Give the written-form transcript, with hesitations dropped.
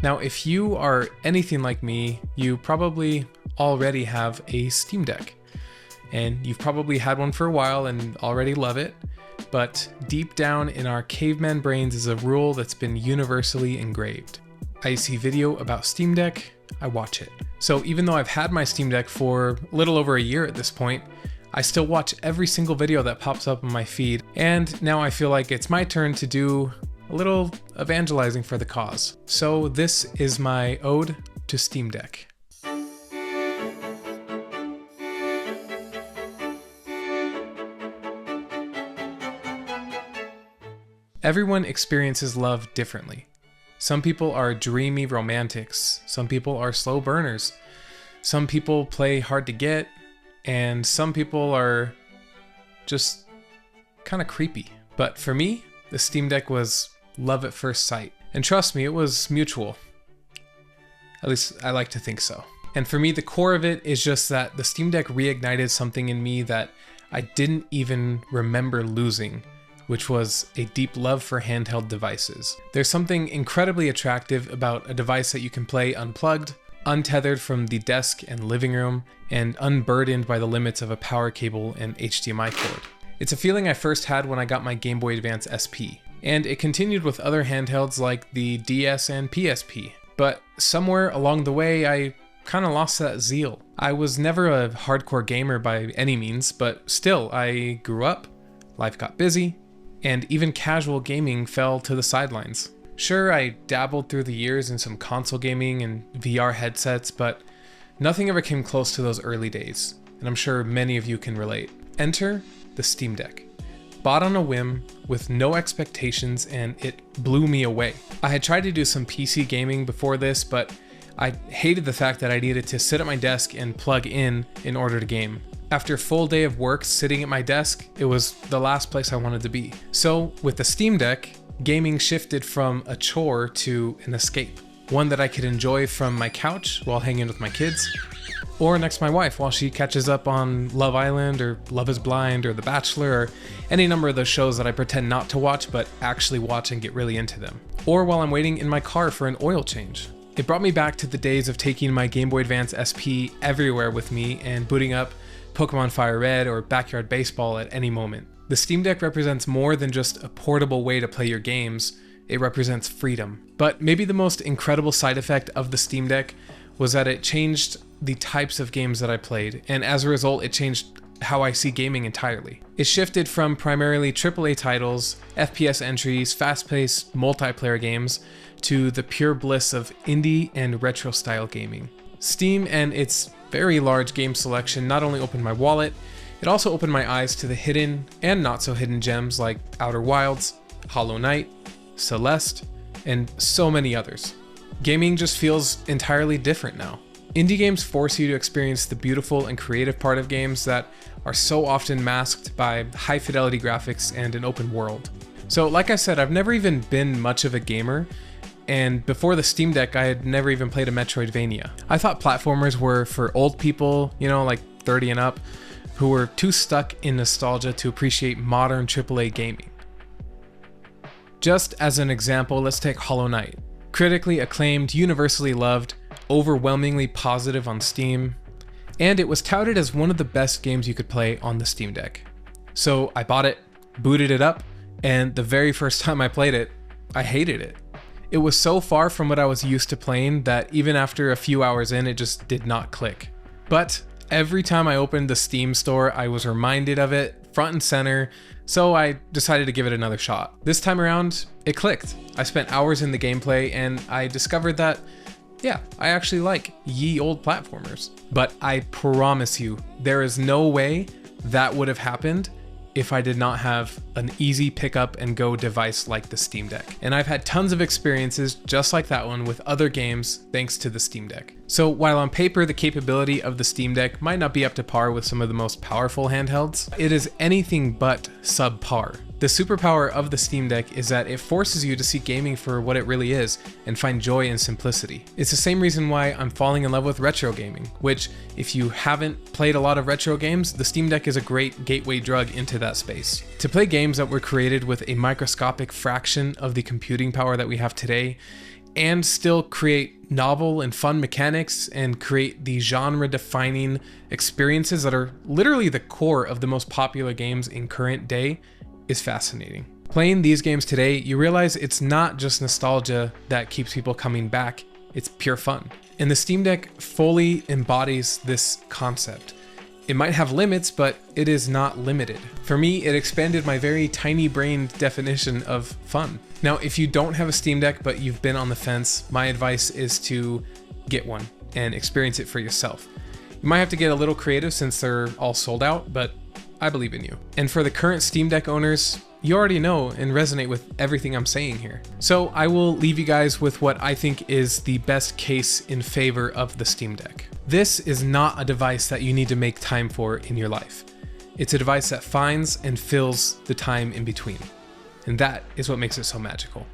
Now, if you are anything like me, you probably already have a Steam Deck. And you've probably had one for a while and already love it. But deep down in our caveman brains is a rule that's been universally engraved. I see video about Steam Deck, I watch it. So even though I've had my Steam Deck for a little over a year at this point, I still watch every single video that pops up on my feed. And now I feel like it's my turn to do a little evangelizing for the cause. So this is my ode to Steam Deck. Everyone experiences love differently. Some people are dreamy romantics, some people are slow burners, some people play hard to get, and some people are just kind of creepy. But for me, the Steam Deck was love at first sight. And trust me, it was mutual. At least I like to think so. And for me, the core of it is just that the Steam Deck reignited something in me that I didn't even remember losing, which was a deep love for handheld devices. There's something incredibly attractive about a device that you can play unplugged, untethered from the desk and living room, and unburdened by the limits of a power cable and HDMI cord. It's a feeling I first had when I got my Game Boy Advance SP, and it continued with other handhelds like the DS and PSP. But somewhere along the way, I kind of lost that zeal. I was never a hardcore gamer by any means, but still, I grew up, life got busy, and even casual gaming fell to the sidelines. Sure, I dabbled through the years in some console gaming and VR headsets, but nothing ever came close to those early days, and I'm sure many of you can relate. Enter the Steam Deck. Bought on a whim, with no expectations, and it blew me away. I had tried to do some PC gaming before this, but I hated the fact that I needed to sit at my desk and plug in order to game. After a full day of work sitting at my desk, it was the last place I wanted to be. So with the Steam Deck, gaming shifted from a chore to an escape. One that I could enjoy from my couch while hanging with my kids, or next to my wife while she catches up on Love Island or Love is Blind or The Bachelor or any number of those shows that I pretend not to watch but actually watch and get really into them. Or while I'm waiting in my car for an oil change. It brought me back to the days of taking my Game Boy Advance SP everywhere with me and booting up Pokemon Fire Red or Backyard Baseball at any moment. The Steam Deck represents more than just a portable way to play your games, it represents freedom. But maybe the most incredible side effect of the Steam Deck was that it changed the types of games that I played, and as a result it changed how I see gaming entirely. It shifted from primarily AAA titles, FPS entries, fast-paced multiplayer games, to the pure bliss of indie and retro style gaming. Steam and its very large game selection not only opened my wallet, it also opened my eyes to the hidden and not so hidden gems like Outer Wilds, Hollow Knight, Celeste, and so many others. Gaming just feels entirely different now. Indie games force you to experience the beautiful and creative part of games that are so often masked by high fidelity graphics and an open world. So like I said, I've never even been much of a gamer, and before the Steam Deck I had never even played a Metroidvania. I thought platformers were for old people, like 30 and up, who were too stuck in nostalgia to appreciate modern AAA gaming. Just as an example, let's take Hollow Knight. Critically acclaimed, universally loved, overwhelmingly positive on Steam, and it was touted as one of the best games you could play on the Steam Deck. So I bought it, booted it up, and the very first time I played it, I hated it. It was so far from what I was used to playing that even after a few hours in, it just did not click. But every time I opened the Steam store, I was reminded of it front and center, so I decided to give it another shot. This time around, it clicked. I spent hours in the gameplay and I discovered that, yeah, I actually like ye old platformers. But I promise you, there is no way that would have happened if I did not have an easy pick up and go device like the Steam Deck. And I've had tons of experiences just like that one with other games thanks to the Steam Deck. So while on paper the capability of the Steam Deck might not be up to par with some of the most powerful handhelds, it is anything but subpar. The superpower of the Steam Deck is that it forces you to see gaming for what it really is and find joy in simplicity. It's the same reason why I'm falling in love with retro gaming, which if you haven't played a lot of retro games, the Steam Deck is a great gateway drug into that space. To play games that were created with a microscopic fraction of the computing power that we have today, and still create novel and fun mechanics and create the genre-defining experiences that are literally the core of the most popular games in current day is fascinating. Playing these games today, you realize it's not just nostalgia that keeps people coming back, it's pure fun. And the Steam Deck fully embodies this concept. It might have limits, but it is not limited. For me, it expanded my very tiny-brained definition of fun. Now, if you don't have a Steam Deck, but you've been on the fence, my advice is to get one and experience it for yourself. You might have to get a little creative since they're all sold out, but I believe in you. And for the current Steam Deck owners, you already know and resonate with everything I'm saying here. So I will leave you guys with what I think is the best case in favor of the Steam Deck. This is not a device that you need to make time for in your life. It's a device that finds and fills the time in between. And that is what makes it so magical.